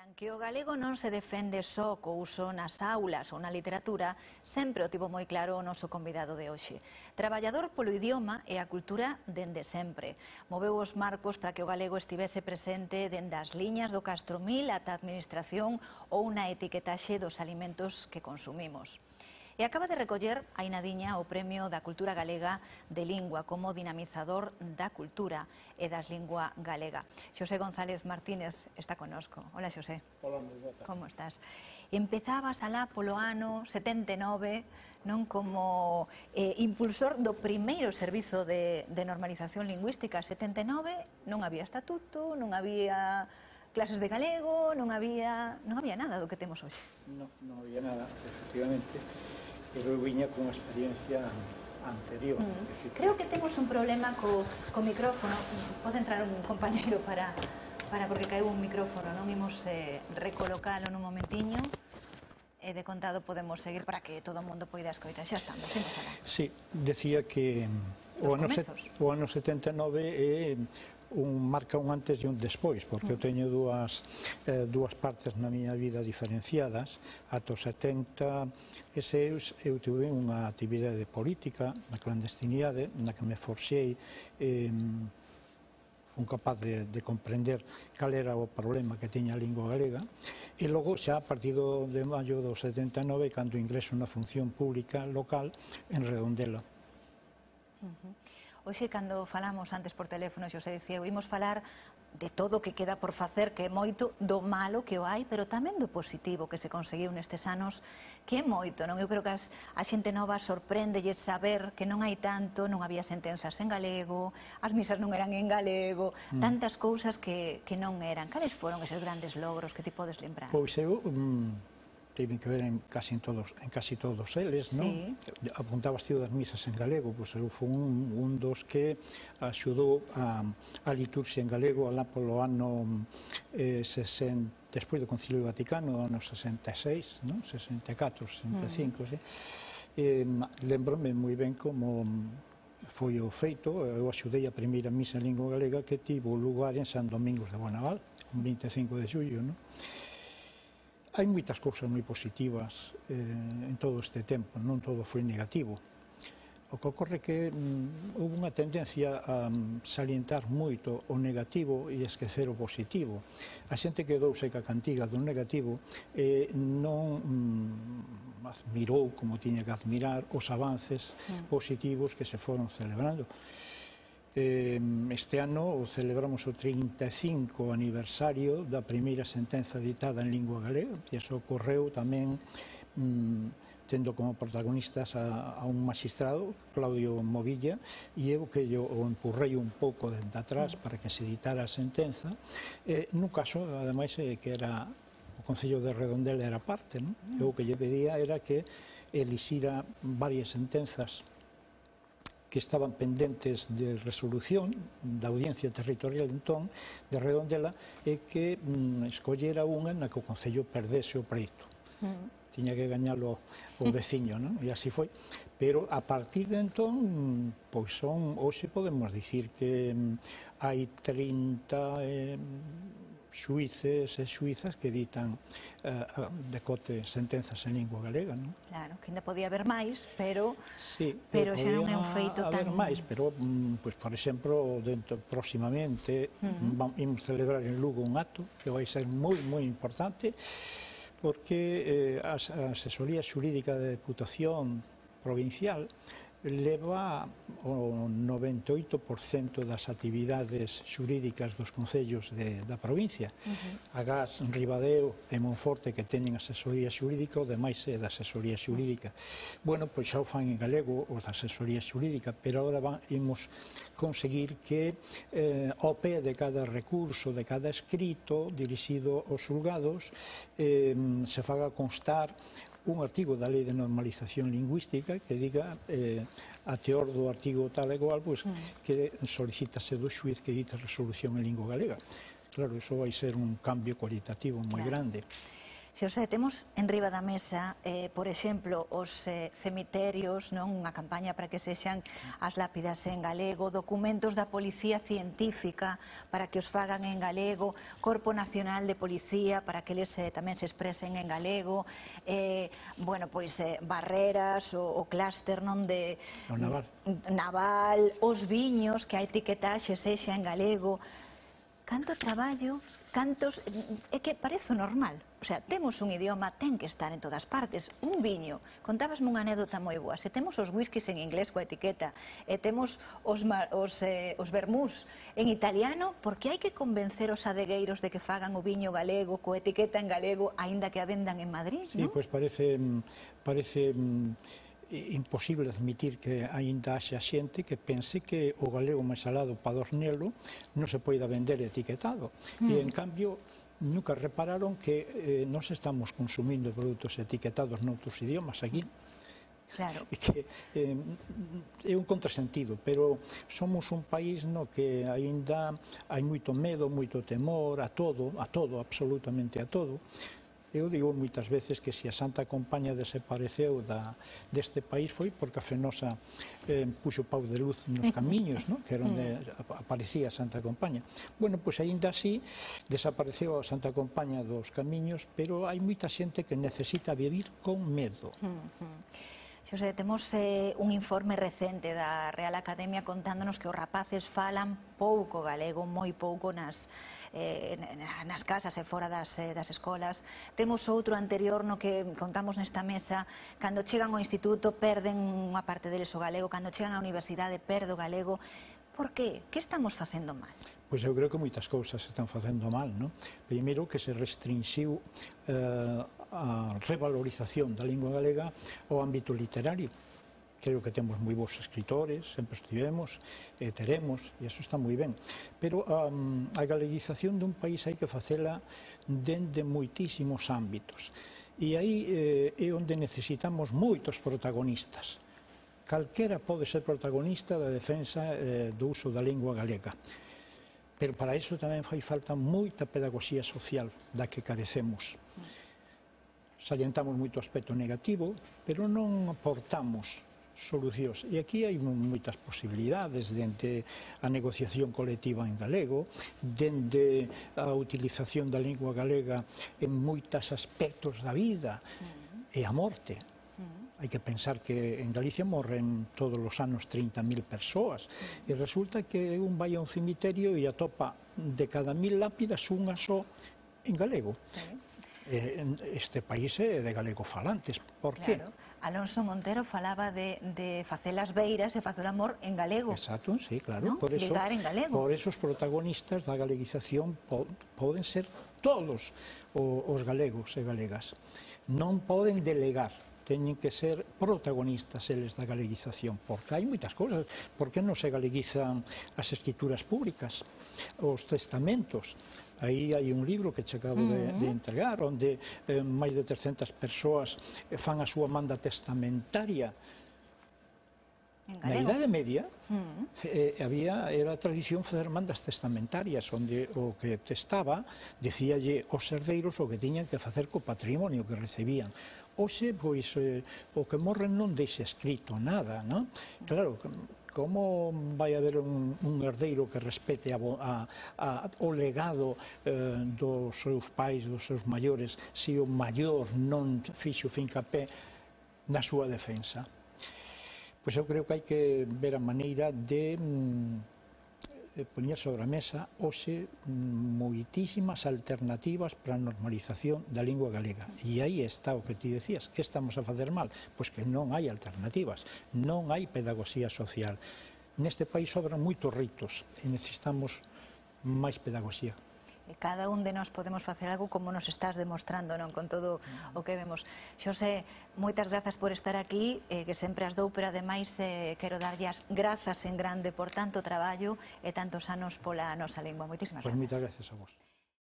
Aínda que o galego non se defende só co uso nas aulas ou na literatura, sempre o tivo moi claro o noso convidado de hoxe. Traballador polo idioma e a cultura dende sempre. Moveu os marcos para que o galego estivese presente dende as liñas do Castromil ata a administración ou na etiquetaxe dos alimentos que consumimos. E acaba de recoller a Inadiña o Premio da Cultura Galega de Lingua como dinamizador da cultura e das lingua galega. Xosé González Martínez está connosco. Hola, Xosé. Hola, moi boa tarde. Como estás? Empezabas alá polo ano 79, non, como impulsor do primeiro servizo de normalización lingüística. 79 non había estatuto, non había clases de galego, non había nada do que temos hoxe. Non había nada, efectivamente, pero eu viña con unha experiencia anterior. Creo que temos un problema co micrófono. Pode entrar un compañeiro para porque caeu un micrófono, non? Imos recolocalo nun momentiño e de contado podemos seguir para que todo o mundo poida escoitar. Xa estamos, imos alá. Sí, decía que o ano 79 marca un antes e un despois, porque eu teño dúas partes na miña vida diferenciadas. Ata os 70 eu tuve unha actividade política na clandestinidade, na que me forxei, fun capaz de comprender cal era o problema que tiña a lingua galega, e logo xa a partir de maio do 79, cando ingreso na función pública local en Redondela. Hoxe, cando falamos antes por teléfono, Xosé dicía, oímos falar de todo o que queda por facer, que é moito, do malo que o hai, pero tamén do positivo que se conseguiu nestes anos, que é moito, non? Eu creo que a xente nova sorprendelle saber que non hai tanto, non había sentenzas en galego, as misas non eran en galego, tantas cousas que non eran. Cales foron eses grandes logros que ti podes lembrar? Pois eu tiven que ver en casi todos eles, non? Apuntabas tío das misas en galego, pois eu fui un dos que axudou a liturxia en galego alá polo ano despois do Concilio Vaticano, ano 66, non? 64, 65, sí. Lembrome moi ben como foi o feito. Eu axudei a primeira misa en lingua galega que tivo lugar en San Domingos de Bonaval, un 25 de xullo, non? Hai moitas cousas moi positivas en todo este tempo, non todo foi negativo. O que ocorre que houve unha tendencia a salientar moito o negativo e esquecer o positivo. A xente quedouse ca cantiga do negativo e non admirou, como tiña que admirar, os avances positivos que se foron celebrando. Este ano celebramos o 35 aniversario da primeira sentenza ditada en lingua galega, e iso ocorreu tamén tendo como protagonistas a un magistrado, Claudio Movilla, e eu que o empurrei un pouco dende atrás para que se editara a sentenza. No caso, ademais, que era o Concello de Redondela era parte, non? Eu o que lle pedía era que elixira varias sentenzas que estaban pendentes de resolución da Audiencia Territorial entón de Redondela, e que escollera unha na que o Concello perdese o preito. Tiña que gañalo o veciño, non? E así foi. Pero a partir de entón, pois hoxe podemos dicir que hai 30 xuíces e xuízas que ditan decote sentenzas en lingua galega, non? Claro, que ainda podía haber máis, pero xa non é un feito tan... haber máis, pero, por exemplo, próximamente imos celebrar en Lugo un acto que vai ser moi importante, porque a Asesoría Xurídica de Deputación Provincial leva o 98% das actividades xurídicas dos concellos da provincia. Agás, Ribadeo e Monforte, que teñen asesoría xurídica, o demais é da asesoría xurídica. Bueno, pois xa o fan en galego os da asesoría xurídica, pero agora imos conseguir que ao pé de cada recurso, de cada escrito dirixido aos xulgados, se faga constar un artigo da Lei de Normalización Lingüística que diga a teor do artigo tal e cual, que solicítase do xuíz que dite resolución en lingua galega. Claro, iso vai ser un cambio cualitativo moi grande. Xosé, temos en riba da mesa, por exemplo, os cemiterios, non? Unha campaña para que sexan as lápidas en galego, documentos da Policía Científica para que os fagan en galego, Corpo Nacional de Policía para que eles tamén se expresen en galego, bueno, pois barreras, o clúster, non, de naval, os viños, que a etiquetaxe sexa en galego. Canto traballo, cantos... É que parece normal. O sea, temos un idioma, ten que estar en todas partes. Un viño. Contábasme unha anécdota moi boa. Se temos os whiskies en inglés coa etiqueta e temos os vermús en italiano, por que hai que convencer os adegueiros de que fagan o viño galego coa etiqueta en galego, aínda que a vendan en Madrid, non? Sí, pois parece imposible admitir que aínda haxa xente que pense que o galego máis alado para dornelo non se poida vender etiquetado. E, en cambio, nunca repararon que nós estamos consumindo produtos etiquetados noutros idiomas aquí. Claro. E que é un contrasentido, pero somos un país no que aínda hai moito medo, moito temor a todo, absolutamente a todo. Eu digo moitas veces que se a Santa Compaña desapareceu deste país foi porque a Fenosa puxo pau de luz nos camiños, que era onde aparecía a Santa Compaña. Bueno, pois aínda así desapareceu a Santa Compaña dos camiños, pero hai moita xente que necesita vivir con medo. Xosé, temos un informe recente da Real Academia contándonos que os rapaces falan pouco galego, moi pouco nas casas e fora das escolas. Temos outro anterior no que contamos nesta mesa, cando chegan ao instituto perden unha parte deles o galego, cando chegan á universidade perde o galego. Por qué? Que estamos facendo mal? Pois eu creo que moitas cousas se están facendo mal, non? Primeiro que se restrinxiu a revalorización da lingua galega ao ámbito literario. Creo que temos moi bons escritores, sempre estivemos, teremos, e iso está moi ben. Pero a galeguización dun país hai que facela dende moitísimos ámbitos. E aí é onde necesitamos moitos protagonistas. Calquera pode ser protagonista da defensa do uso da lingua galega. Pero para iso tamén fai falta moita pedagogía social da que carecemos. Salientamos moito aspecto negativo, pero non aportamos solucións. E aquí hai moitas posibilidades, dende a negociación colectiva en galego, dende a utilización da lingua galega en moitos aspectos da vida e a morte. Hai que pensar que en Galicia morren todos os anos 30.000 persoas e resulta que un vai a un cemiterio e atopa de cada 1.000 lápidas unha só en galego. Este país é de galego falantes. Por que? Alonso Montero falaba de facer as beiras e facer o amor en galego. Exacto, sí, claro. Ligar en galego. Por eso os protagonistas da galeguización poden ser todos os galegos e galegas. Non poden delegar. Teñen que ser protagonistas eles da galeguización, porque hai moitas cousas. Por que non se galeguizan as escrituras públicas, os testamentos? Aí hai un libro que che acabo de entregar, onde máis de 300 persoas fan a súa manda testamentaria. Na Idade Media era a tradición fazer mandas testamentarias, onde o que testaba dicíalle aos herdeiros o que tiñan que facer co patrimonio que recibían. Hoxe, pois, o que morren non deixa escrito nada, non? Claro, como vai haber un herdeiro que respete o legado dos seus pais, dos seus maiores, se o maior non fixo fincapé na súa defensa? Pois eu creo que hai que ver a maneira de poñer sobre a mesa hoxe moitísimas alternativas para a normalización da lingua galega. E aí está o que ti decías, que estamos a facer mal? Pois que non hai alternativas, non hai pedagogía social. Neste país sobran moitos ritos e necesitamos máis pedagogía. Cada un de nós podemos facer algo como nos estás demostrando, non? Con todo o que vemos. Xosé, moitas grazas por estar aquí, que sempre as dou, pero ademais quero darlle as grazas en grande por tanto traballo e tantos anos pola nosa lingua. Moitísimas grazas. Pois moitas grazas a vos.